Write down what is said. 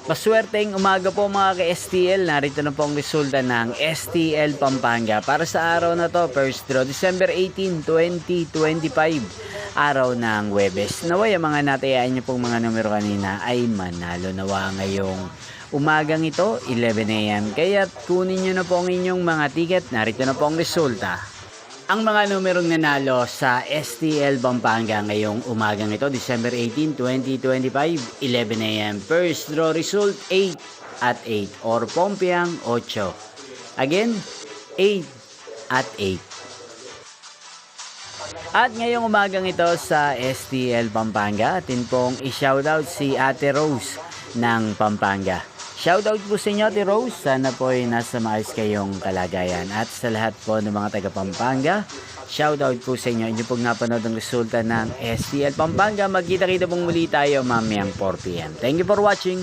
Maswerteng umaga po mga ka-STL. Narito na po ang resulta ng STL Pampanga para sa araw na to, first draw, December 18, 2025, araw ng Huwebes. Naway ang mga natayaan niyo pong mga numero kanina ay manalo nawa ngayong umagang ito, 11 AM. Kaya kunin niyo na po ang inyong mga ticket. Narito na po ang resulta. Ang mga numerong nanalo sa STL Pampanga ngayong umagang ito, December 18, 2025, 11 AM. First draw result, 8 at 8 or Pompiang 8. Again, 8 at 8. At ngayong umagang ito sa STL Pampanga, atin pong i-shoutout si Ate Rose ng Pampanga. Shoutout po sa inyo, Ate Rose. Sana po ay nasa maayos kayong kalagayan. At sa lahat po ng mga taga Pampanga, shoutout po sa inyo. Inyo pong napanood ang resulta ng STL Pampanga. Magkita-kita pong muli tayo mamayang 4 PM. Thank you for watching.